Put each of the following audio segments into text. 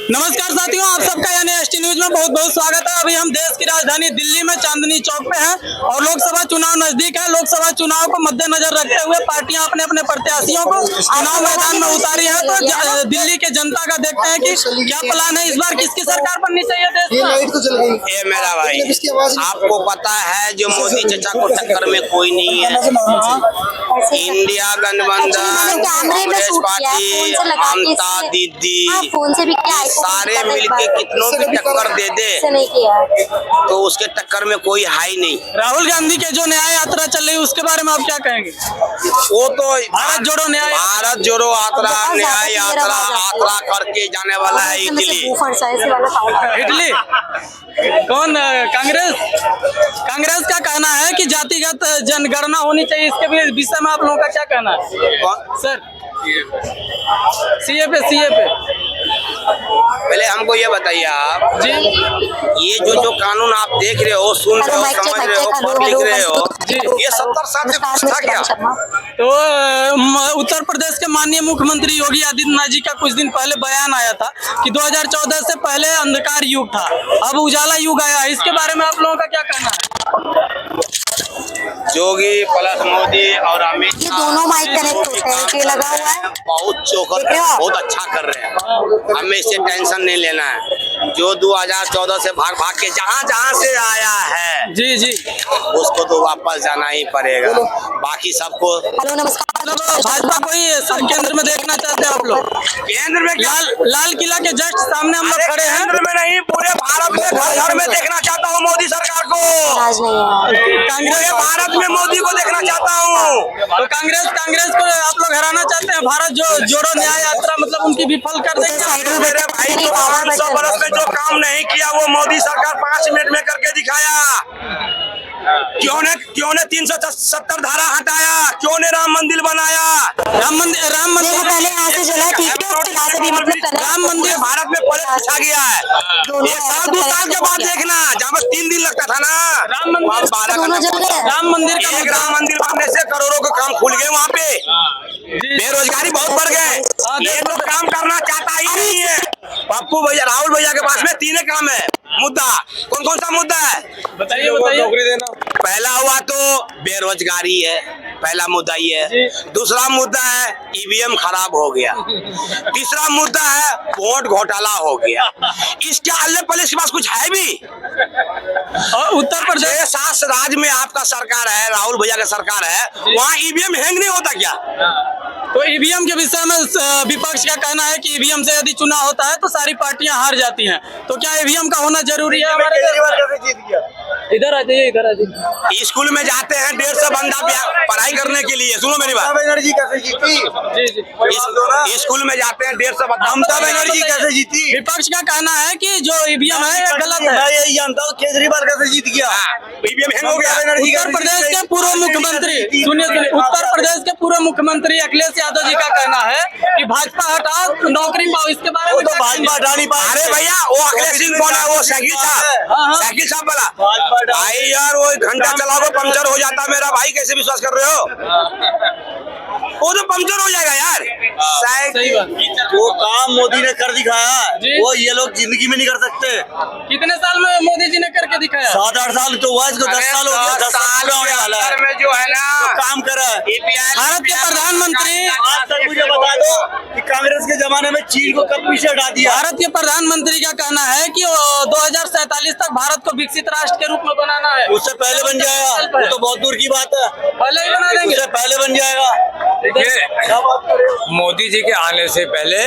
नमस्कार साथियों, आप सबका यानी एसटी न्यूज में बहुत बहुत स्वागत है। अभी हम देश की राजधानी दिल्ली में चांदनी चौक पे हैं और लोकसभा चुनाव नजदीक है। लोकसभा चुनाव को मद्देनजर रखते हुए पार्टियां अपने अपने प्रत्याशियों को चुनाव मैदान में उतारी है। तो दिल्ली के जनता का देखते हैं कि क्या प्लान है, इस बार किसकी सरकार बननी चाहिए देश में। ये मेरा भाई, आपको पता है जो मोदी चचा को टक्कर में कोई नहीं है। इंडिया गठबंधन, कांग्रेस पार्टी, ममता दीदी सारे मिलके कितनों भी टक्कर दे दे तो उसके टक्कर में कोई है ही नहीं। राहुल गांधी के जो न्याय यात्रा चल रही है उसके बारे में आप क्या कहेंगे? वो तो भारत जोड़ो यात्रा न्याय यात्रा करके जाने वाला है इटली। इटली कौन? कांग्रेस का कहना है कि जातिगत जनगणना होनी चाहिए। इसके विषय में आप लोगों का क्या कहना है सर? सीए पे पहले हमको ये बताइए आप जी, ये जो कानून आप देख रहे हो, सुन रहे हो, समझ रहे हो, पढ़ लिख रहे हो, ये 70 साल से कुछ था क्या? तो उत्तर प्रदेश के माननीय मुख्यमंत्री योगी आदित्यनाथ जी का कुछ दिन पहले बयान आया था कि 2014 से पहले अंधकार युग था, अब उजाला युग आया है। इसके बारे में आप लोगों का क्या कहना है? योगी प्लस मोदी और अमित दोनों माइक कनेक्ट लगा हुआ है, बहुत चौकस, बहुत अच्छा कर रहे हैं। हमें इससे टेंशन नहीं लेना है। जो 2014 से भाग भाग के जहाँ से आया है जी उसको तो वापस जाना ही पड़ेगा। बाकी सबको हेलो नमस्कार। भाजपा को ही केंद्र में देखना चाहते हैं आप लोग? केंद्र में लाल किला के जस्ट सामने हम लोग खड़े हैं। केंद्र में नहीं, पूरे भारत में घर घर में देखना चाहता हूँ मोदी सरकार को। कांग्रेस भारत में मोदी को देखना चाहता हूँ। तो कांग्रेस को आप लोग हराना चाहते हैं। भारत जो जोड़ो न्याय यात्रा मतलब उनकी विफल कर देंगे। मेरे भाई, जो 500 बरस में जो काम नहीं किया वो मोदी सरकार 5 मिनट में करके दिखाया। क्यों ने 370 धारा हटाया? क्यों ने राम मंदिर बनाया? राम मंदिर पहले यहाँ से चला, ठीक है, राम मंदिर भारत में पहले पूछा गया है। ये साल 2 साल के बाद देखना, जहाँ पर 3 दिन लगता था ना, राम मंदिर राम मंदिर बनने से करोड़ों के काम खुल गए वहाँ पे। बेरोजगारी बहुत बढ़ गए। ये लोग काम करना चाहता ही नहीं है। पप्पू भैया, राहुल भैया के पास में 3 काम है मुद्दा। कौन सा मुद्दा है बताइए? नौकरी देना। पहला हुआ तो बेरोजगारी है, पहला मुद्दा ये है। दूसरा मुद्दा है ईवीएम खराब हो गया। तीसरा मुद्दा है वोट घोटाला हो गया। इसके अल्ले पल्ले इसके पास कुछ है भी? और उत्तर प्रदेश 7 राज्य में आपका सरकार है, राहुल भैया का सरकार है, वहाँ ईवीएम हैंग नहीं होता क्या? तो ईवीएम के विषय में विपक्ष का कहना है कि ईवीएम से यदि चुनाव होता है तो सारी पार्टियां हार जाती हैं। तो क्या ईवीएम का होना जरूरी है हमारे देश में? इधर आ जाइए। स्कूल में जाते हैं 150 बंदा पढ़ाई करने के लिए। सुनो मेरी बात, बनर्जी कैसे जीती? स्कूल में जाते हैं 150 बंदा। ममता बनर्जी कैसे जीती? विपक्ष का कहना है कि जो ईवीएम है ये गलत है। मैं यही जानता हूँ केजरीवाल कैसे जीत गया। ईवीएम हैंग हो गया। उत्तर प्रदेश के पूर्व मुख्यमंत्री सुनिए, उत्तर प्रदेश के पूर्व मुख्यमंत्री अखिलेश यादव जी का कहना है कि भाजपा हटाओ नौकरी पाओ। इसके बारे में तो भाजपा हटा नहीं पाए। अरे भैया, वो अखिलेश सिंह कौन है? वो साइकिल साहब वाला भाई यार, वो घंटा चलाओ पंचर हो जाता मेरा भाई। कैसे विश्वास कर रहे हो? वो तो पंचर हो जाएगा यार। सही बात। वो काम मोदी ने कर दिखाया, वो ये लोग जिंदगी में नहीं कर सकते। कितने साल में मोदी जी ने करके दिखाया? 7-8 साल तो हुआ, इसको 10 साल हो गया। 10 साल होने वाला है में जो है ना तो काम करा। भारत के प्रधानमंत्री आज तक मुझे बता दो कि कांग्रेस के जमाने में चीन को कब पीछे हटा दिया? भारत के प्रधानमंत्री का कहना है कि 2047 तक भारत को विकसित राष्ट्र के रूप में बनाना है। उससे पहले बन जाएगा, वो तो बहुत दूर की बात है। पहले ही बना देंगे, उससे पहले बन जाएगा। मोदी जी के आने से पहले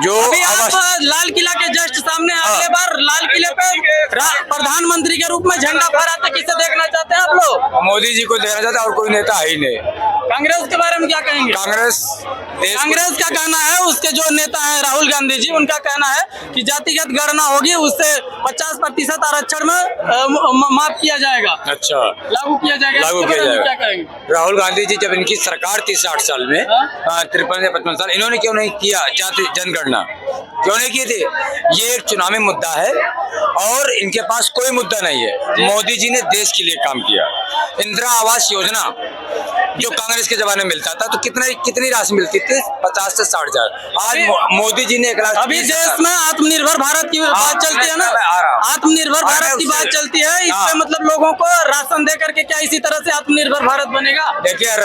जो अभी आप लाल किला के जस्ट सामने अगले बार लाल किले पे प्रधानमंत्री के रूप में झंडा फहराते किसे देखना चाहते हैं आप लोग? मोदी जी को देखना चाहता है और कोई नेता है ही नहीं। कांग्रेस के बारे में क्या कहेंगे? कांग्रेस का कहना है, उसके जो नेता है राहुल गांधी जी, उनका कहना है कि जातिगत गणना होगी, उससे 50% आरक्षण में माफ किया जाएगा। अच्छा, लागू किया जाएगा। क्या कहेंगे? राहुल गांधी जी जब इनकी सरकार थी 60 साल में, 53 या 55 साल, इन्होंने क्यों नहीं किया जाति जनगणना? क्यों नहीं किए थे? ये एक चुनावी मुद्दा है और इनके पास कोई मुद्दा नहीं है। मोदी जी ने देश के लिए काम किया। इंदिरा आवास योजना जो कांग्रेस के जमाने में मिलता था, तो कितनी राशि मिलती थी? 50 से 60 हजार। आज मोदी जी ने 1 लाख। अभी देश में आत्मनिर्भर भारत की बात चलती है ना, आत्मनिर्भर भारत की बात चलती है, इसमें मतलब लोगों को राशन दे करके क्या इसी तरह से आत्मनिर्भर भारत बनेगा? देखिए,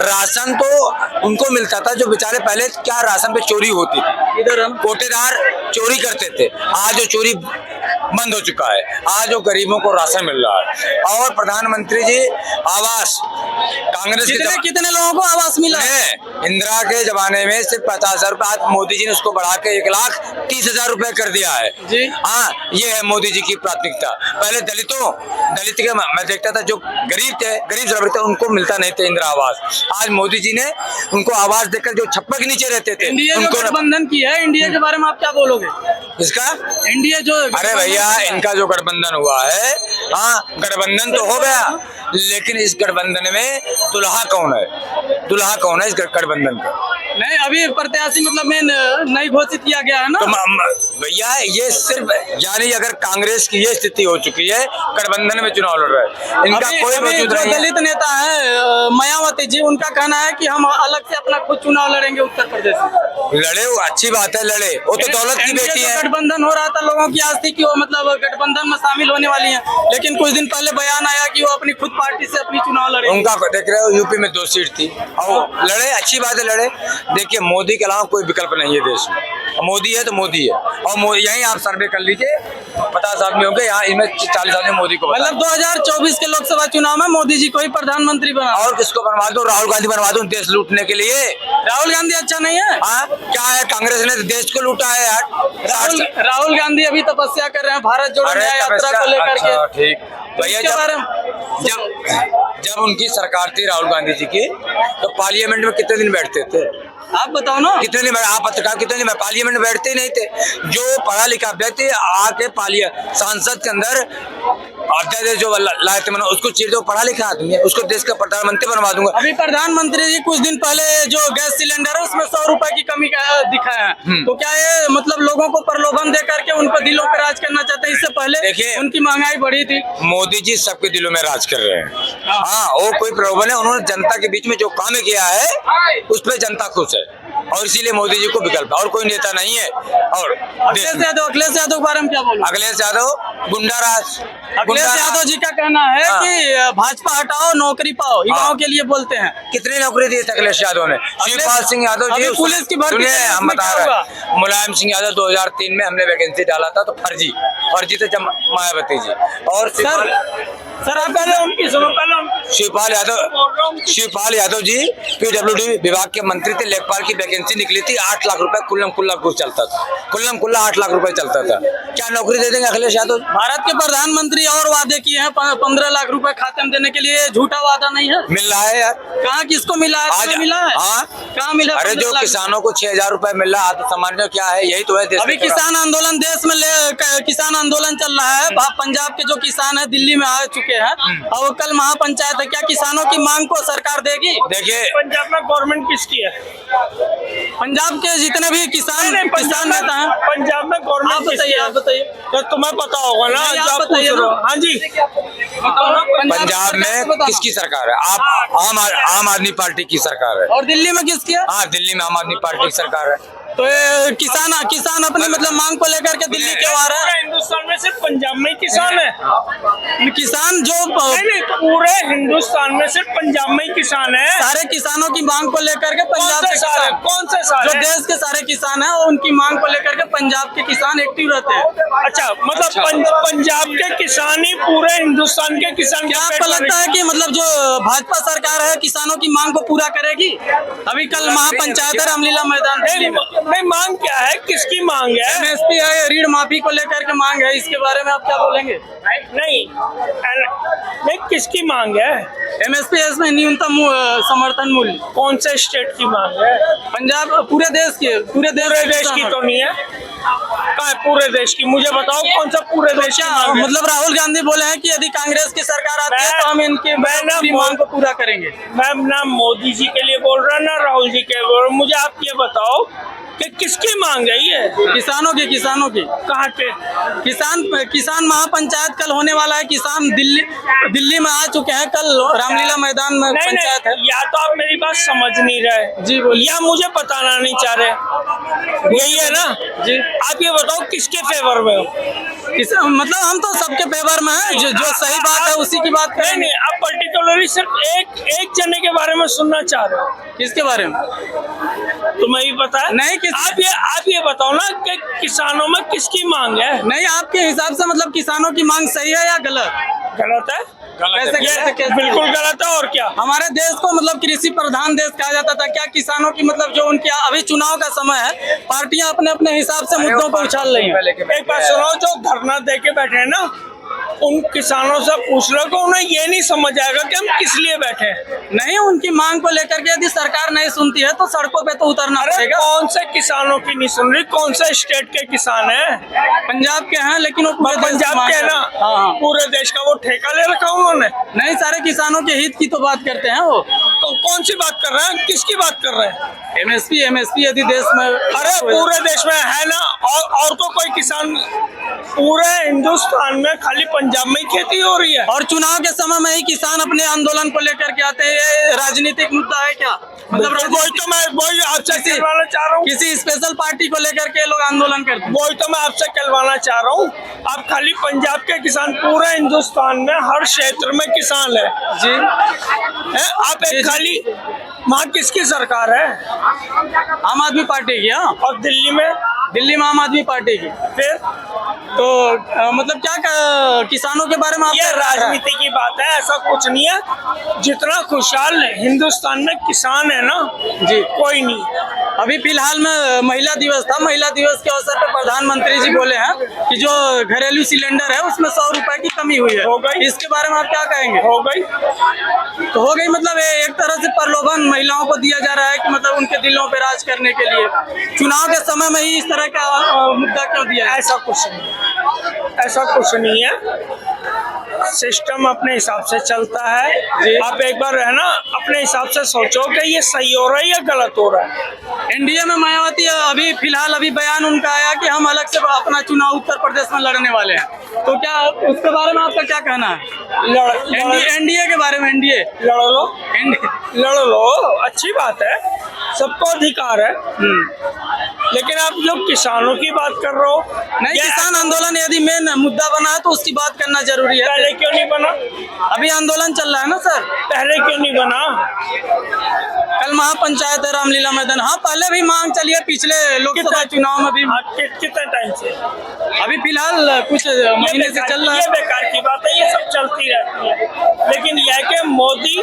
राशन तो उनको मिलता था जो बेचारे पहले क्या राशन पे चोरी होती थी, इधर हम कोटेदार चोरी करते थे। आज वो चोरी बंद हो चुका है, आज वो गरीबों को राशन मिल रहा है। और प्रधानमंत्री जी आवास, कांग्रेस के कितने लोगों को आवास मिला है? इंदिरा के जमाने में सिर्फ 50,000 रुपए, आज मोदी जी ने उसको बढ़ा के 1,30,000 रुपए कर दिया है जी। हाँ, ये है मोदी जी की प्राथमिकता। पहले दलित के मैं देखता था, जो गरीब जरूरत थे उनको मिलता नहीं था इंदिरा आवास। आज मोदी जी ने उनको आवास देकर जो छप्पर के नीचे रहते थे उनको गठबंधन की है। इंडिया के बारे में आप क्या बोलोगे? इसका इंडिया जो, अरे भैया, इनका जो गठबंधन हुआ है, हाँ, गठबंधन तो हो गया, लेकिन इस गठबंधन में दुल्हा कौन है इस गठबंधन का? नहीं, अभी प्रत्याशी मतलब में नहीं घोषित किया गया है ना। तो भैया, ये सिर्फ यानी अगर कांग्रेस की ये स्थिति हो चुकी है, गठबंधन में चुनाव लड़ रहा है, इनका कोई वजूद नहीं है। दलित नेता है मायावती जी, उनका कहना है कि हम अलग से अपना खुद चुनाव लड़ेंगे उत्तर प्रदेश में। लड़े, वो अच्छी बात है, लड़े, वो तो दौलत की बेटी है। गठबंधन हो रहा था, लोगों की आस थी कि वो मतलब गठबंधन में शामिल होने वाली है, लेकिन कुछ दिन पहले बयान आया कि वो अपनी खुद पार्टी से अपनी चुनाव लड़ेंगे। उनका देख रहे हो, यूपी में 2 सीट थी और लड़े, अच्छी बात है, लड़े। देखिए, मोदी के अलावा कोई विकल्प नहीं है देश में। मोदी है तो मोदी है, और यही आप सर्वे कर लीजिए, 50 आदमी होंगे यहाँ, इनमें 40 आदमी मोदी को। मतलब 2024 के लोकसभा चुनाव में मोदी जी को ही प्रधानमंत्री बना। और किसको बनवा दूं? राहुल गांधी बनवा दूं देश लूटने के लिए? राहुल गांधी अच्छा नहीं है? हाँ, क्या है, कांग्रेस ने देश को लूटा है यार। राहुल गांधी अभी तपस्या कर रहे हैं भारत जोड़ो न्याय यात्रा को लेकर के। ठीक भैया, जब उनकी सरकार थी राहुल गांधी जी की, तो पार्लियामेंट में कितने दिन बैठते थे? आप बताओ ना, कितने दिन? आप पत्रकार कितने दिन पार्लियामेंट में बैठते ही नहीं थे। जो पढ़ा लिखा व्यक्ति आके संसद के अंदर अध्यादेश जो लाए थे, उसको चीर दो, पढ़ा लिखा आदमी है, उसको देश का प्रधानमंत्री बनवा दूंगा। अभी प्रधानमंत्री जी कुछ दिन पहले जो गैस सिलेंडर है उसमें 100 रुपए की कमी का दिखाया है, तो क्या ये मतलब लोगों को प्रलोभन दे करके उनको दिलों पर राज करना चाहते हैं? इससे पहले देखिए, उनकी महंगाई बढ़ी थी। मोदी जी सबके दिलों में राज कर रहे हैं। हाँ, वो कोई प्रलोभन है, उन्होंने जनता के बीच में जो काम किया है उस पर जनता खुश है, और इसीलिए मोदी जी को विकल्प, और कोई नेता नहीं है। और अखिलेश यादव के बारे में क्या बोलूं? अखिलेश यादव गुंडाराज। अखिलेश यादव जी का कहना है कि भाजपा हटाओ, नौकरी पाओ, युवाओं के लिए बोलते हैं। कितनी नौकरी दी थी अखिलेश यादव ने? शिवपाल सिंह यादव जी पुलिस की भर्ती, हम बता रहे हैं, मुलायम सिंह यादव 2003 में हमने वैकेंसी डाला था, तो फर्जी थे जब मायावती जी। और सर आप पहले उनकी सुनो, शिवपाल यादव जी PWD विभाग के मंत्री थे, लेखपाल की वैकेंसी निकली थी, 8 लाख रुपए कुल्लम कुल्ला चलता था, 8 लाख रुपए चलता था। क्या नौकरी दे देंगे अखिलेश यादव? भारत के प्रधानमंत्री और वादे किए हैं 15 लाख रुपए खाते में देने के लिए, झूठा वादा नहीं है? मिल रहा है यार, कहाँ किसको मिला है? आज मिला है? हाँ, कहाँ मिला? अरे जो किसानों को 6,000 रुपए मिल रहा है, आत्मसम्मान क्या है, यही तो है देश। अभी किसान आंदोलन देश में किसान आंदोलन चल रहा है। पंजाब के जो किसान है दिल्ली में आ चुके हैं, और कल महापंचायत है। क्या किसानों की मांग को सरकार देगी? देखिए, पंजाब में गवर्नमेंट किसकी है? पंजाब के जितने भी किसान नेता हैं, पंजाब में गवर्नमेंट आप बताइए, तो तुम्हें पता होगा ना, आप बताइए। हाँ जी, पंजाब में किसकी सरकार है? आप आम आदमी पार्टी की सरकार है। और दिल्ली में किसकी है? हाँ, दिल्ली में आम आदमी पार्टी की सरकार है। तो ये किसान अपनी मतलब मांग को लेकर के दिल्ली क्यों आ रहा है? हिंदुस्तान में सिर्फ पंजाब में किसान है। किसान जो नहीं, पूरे हिंदुस्तान में सिर्फ पंजाब में ही किसान है। सारे किसानों की मांग को लेकर के पंजाब के किसान, कौन से सारे? जो देश के सारे किसान हैं, उनकी मांग को लेकर के पंजाब के किसान एक्टिव रहते हैं। अच्छा, मतलब पंजाब के किसान ही पूरे हिंदुस्तान के किसान। क्या आपको लगता है कि मतलब जो भाजपा सरकार है किसानों की मांग को पूरा करेगी? अभी कल महापंचायत है रामलीला मैदान। नहीं, मांग क्या है, किसकी मांग है? MSP है, ऋण माफी को लेकर के मांग है, इसके बारे में आप क्या बोलेंगे? नहीं, किसकी मांग है? MSP इसमें न्यूनतम समर्थन मूल्य। कौन से स्टेट की मांग है? पंजाब, पूरे देश की, पूरे देश की तो नहीं है। कहाँ है पूरे देश की? मुझे बताओ कौन सा पूरे देश की मांग है? मतलब राहुल गांधी बोले हैं कि यदि कांग्रेस की सरकार आती है तो हम इनकी मांग को पूरा करेंगे। मैं ना मोदी जी के लिए बोल रहा ना राहुल जी के लिए बोल रहा। मुझे आप ये बताओ कि किसकी मांग है ये? किसानों की कहाँ के? किसान महापंचायत कल होने वाला है। किसान दिल्ली में आ चुके हैं। कल रामलीला मैदान में नहीं पंचायत है। या तो आप मेरी बात समझ नहीं रहे जी बोलिए। या मुझे बताना नहीं चाह रहे, यही है ना जी। आप ये बताओ किसके फेवर में हो? मतलब हम तो सबके फेवर में है। जो सही बात है उसी की बात करेंगे। नहीं, आप पर्टिकुलरली सिर्फ एक जने के बारे में सुनना चाह रहे हो। किसके बारे में? तुम्हें भी पता है? नहीं, आप ये बताओ ना कि किसानों में किसकी मांग है? नहीं, आपके हिसाब से मतलब किसानों की मांग सही है या गलत? गलत है। कैसे? बिल्कुल गलत है। और क्या? हमारे देश को मतलब कृषि प्रधान देश कहा जाता था। क्या किसानों की मतलब जो उनके अभी चुनाव का समय है, पार्टियां अपने अपने हिसाब से मुद्दों को उछाल रही हैं। एक बात सुनो, जो धरना दे के बैठे हैं ना, उन किसानों से पूछ लो कि उन्हें ये नहीं समझ आएगा कि हम किस लिए बैठे हैं। नहीं, उनकी मांग को लेकर के यदि सरकार नहीं सुनती है तो सड़कों पे तो उतरना अरे पड़ेगा। कौन से किसानों की नहीं सुन रही? कौन से स्टेट के किसान हैं? पंजाब के हैं, लेकिन वो पूरे देश की पंजाब मांग के कर- ना, हाँ। पूरे देश का वो ठेका ले रखा उन्होंने। नहीं, सारे किसानों के हित की तो बात करते हैं वो। तो कौन सी बात कर रहे हैं? किसकी बात कर रहे हैं? एमएसपी यदि देश में अरे पूरे देश में है ना। और तो कोई किसान, पूरे हिंदुस्तान में खाली पंजाब में ही खेती हो रही है। और चुनाव के समय में ही किसान अपने आंदोलन को लेकर के आते हैं। ये राजनीतिक मुद्दा है क्या? मतलब वही आपसे कहलवाना चाह रहा हूँ। किसी स्पेशल पार्टी को लेकर के लोग आंदोलन करते हैं। वही तो मैं आपसे कहलवाना चाह रहा हूँ। आप खाली पंजाब के किसान, पूरे हिंदुस्तान में हर क्षेत्र में किसान है जी। आप एक खाली वहाँ किसकी सरकार है? आम आदमी पार्टी की। हाँ, और दिल्ली में आम आदमी पार्टी की। फिर तो मतलब क्या किसानों के बारे में आप ये राजनीति की बात है, ऐसा कुछ नहीं है। जितना खुशहाल हिंदुस्तान में किसान है ना जी, कोई नहीं। अभी फिलहाल में महिला दिवस था। महिला दिवस के अवसर पर प्रधानमंत्री जी बोले हैं कि जो घरेलू सिलेंडर है उसमें 100 रुपए की कमी हुई है। हो गई। इसके बारे में आप क्या कहेंगे? हो गई। तो हो गई मतलब एक तरह से प्रलोभन महिलाओं को दिया जा रहा है कि मतलब उनके दिलों पे राज करने के लिए चुनाव के समय में ही इस तरह का मुद्दा क्यों दिया है? ऐसा कुछ नहीं है। सिस्टम अपने हिसाब से चलता है। आप एक बार है ना अपने हिसाब से सोचो कि ये सही हो रहा है या गलत हो रहा है। एनडीए में मायावती अभी फिलहाल बयान उनका आया कि हम अलग से अपना चुनाव उत्तर प्रदेश में लड़ने वाले हैं। तो क्या उसके बारे में आपका क्या कहना है? एनडीए के बारे में? एनडीए लड़ लो, अच्छी बात है, सबको अधिकार है। लेकिन आप जो किसानों की बात कर रहे हो, नहीं, किसान आंदोलन यदि मेन मुद्दा बना है तो उसकी बात करना जरूरी है। पहले क्यों नहीं बना? अभी आंदोलन चल रहा है ना सर। पहले क्यों नहीं बना? कल महापंचायत है रामलीला मैदान। हाँ, पहले भी मांग चली है, पिछले लोकसभा चुनाव में भी। कितने टाइम से? अभी फिलहाल कुछ महीने से चल रहा ये है। बेकार की बात है, ये सब चलती रहती है। लेकिन यह कि मोदी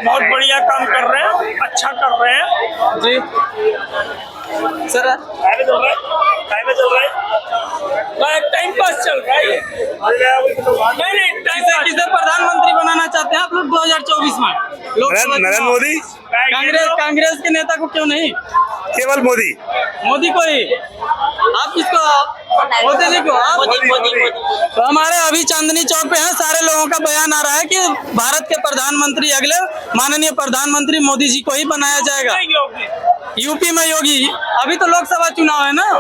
बहुत बढ़िया काम कर रहे हैं, अच्छा कर रहे हैं जी सर। टाइम पास चल रहा है। नहीं, किसे प्रधानमंत्री बनाना चाहते हैं आप लोग 2024 में? नरेंद्र मोदी। कांग्रेस के नेता को क्यों नहीं? केवल मोदी को ही। आप किसको? मोदी जी को। आप मोदी। तो हमारे अभी चांदनी चौक पे हैं, सारे लोगों का बयान आ रहा है कि भारत के प्रधानमंत्री अगले माननीय प्रधानमंत्री मोदी जी को ही बनाया जाएगा। यूपी में योगी। अभी तो लोकसभा चुनाव है ना।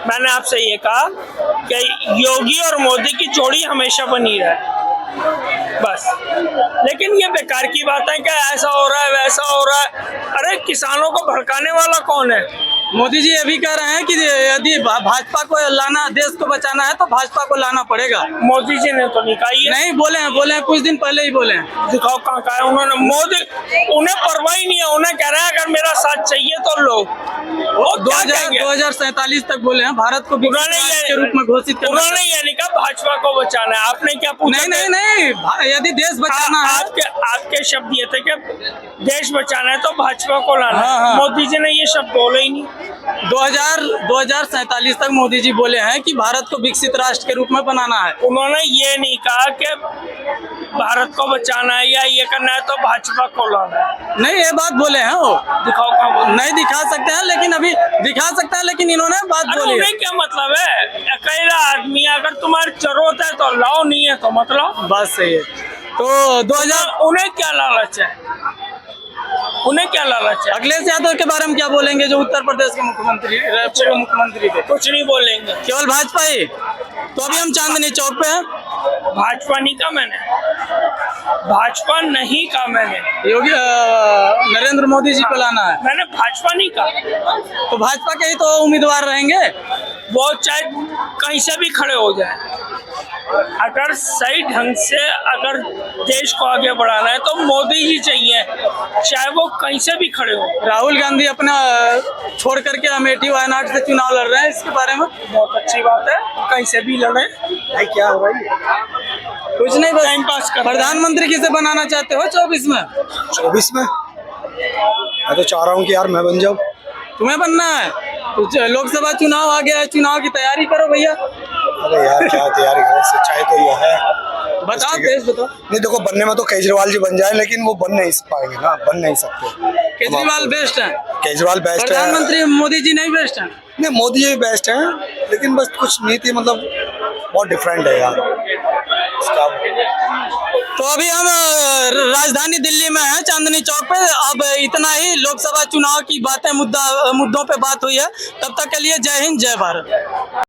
मैंने आपसे ये कहा कि योगी और मोदी की जोड़ी हमेशा बनी रहे, बस। लेकिन ये बेकार की बात है कि ऐसा हो रहा है वैसा हो रहा है। अरे किसानों को भड़काने वाला कौन है? मोदी जी ये भी कह रहे हैं कि यदि भाजपा को लाना, देश को बचाना है तो भाजपा को लाना पड़ेगा। मोदी जी ने तो नहीं कहा ये। नहीं, बोले हैं कुछ दिन पहले ही बोले हैं। दिखाओ कहाँ कहा है उन्होंने। मोदी, उन्हें परवाह ही नहीं है। उन्हें कह रहे हैं अगर मेरा साथ चाहिए तो लो। वो 2047 तक बोले हैं भारत को विकसित राष्ट्र के रूप में घोषित करना। उन्होंने ये नहीं कहा भाजपा को बचाना है। आपने क्या पूछा? नहीं, यदि देश बचाना है। आपके शब्द ये थे कि देश बचाना है तो भाजपा को लाना है। हाँ। मोदी जी ने ये शब्द बोले ही नहीं। 2047 तक मोदी जी बोले हैं कि भारत को विकसित राष्ट्र के रूप में बनाना है। उन्होंने ये नहीं कहा कि भारत को बचाना है या ये करना है तो भाजपा को लाना है। नहीं, ये बात बोले हैं वो। दिखाओ कहाँ बोले? नहीं दिखा सकते हैं, लेकिन अभी दिखा सकते हैं, लेकिन इन्होंने बात बोली है। उन्हें क्या मतलब है? अकेला आदमी, अगर तुम्हारी जरूरत है तो लाओ, नहीं है तो मतलब। बात सही है। तो 2000 उन्हें क्या लालच है? उन्हें क्या लालच है? अखिलेश यादव के बारे में क्या बोलेंगे, जो उत्तर प्रदेश के मुख्यमंत्री पूर्व मुख्यमंत्री थे? कुछ नहीं बोलेंगे। केवल भाजपा ही? तो अभी हम चांदनी चौक पे हैं। भाजपा नहीं कहा मैंने, भाजपा नहीं कहा मैंने, योगी नरेंद्र मोदी जी को लाना है। मैंने भाजपा नहीं कहा। तो भाजपा के ही तो उम्मीदवार रहेंगे। वो चाहे कहीं से भी खड़े हो जाए, अगर सही ढंग से अगर देश को आगे बढ़ाना है तो मोदी जी चाहिए, चाहे वो कहीं से भी खड़े हो। राहुल गांधी अपना छोड़ करके अमेठी वायनाड से चुनाव लड़ रहे हैं, इसके बारे में बहुत अच्छी बात है, कहीं से भी लड़े। भाई क्या हो रहा है? कुछ नहीं, बस टाइम पास कर। प्रधानमंत्री किसे बनाना चाहते हो 24 में? 24 में मैं तो चाह रहा हूँ कि यार मैं बन जाऊँ। तुम्हें बनना है? तो लोकसभा चुनाव आ गया है, चुनाव की तैयारी करो भैया। अरे यार क्या तैयारी करें, सच्चाई तो ये है। बताओ तेज बताओ। नहीं देखो, बनने में तो केजरीवाल जी बन जाए, लेकिन वो बन नहीं पाएंगे ना, बन नहीं सकते। केजरीवाल बेस्ट है, केजरीवाल बेस्ट है। प्रधानमंत्री मोदी जी नहीं बेस्ट है? नहीं, मोदी जी बेस्ट है, लेकिन बस कुछ नीति मतलब बहुत डिफरेंट है यार इसका। तो अभी हम राजधानी दिल्ली में हैं, चांदनी चौक पे। अब इतना ही लोकसभा चुनाव की बातें मुद्दों पे बात हुई है। तब तक के लिए जय हिंद, जय भारत।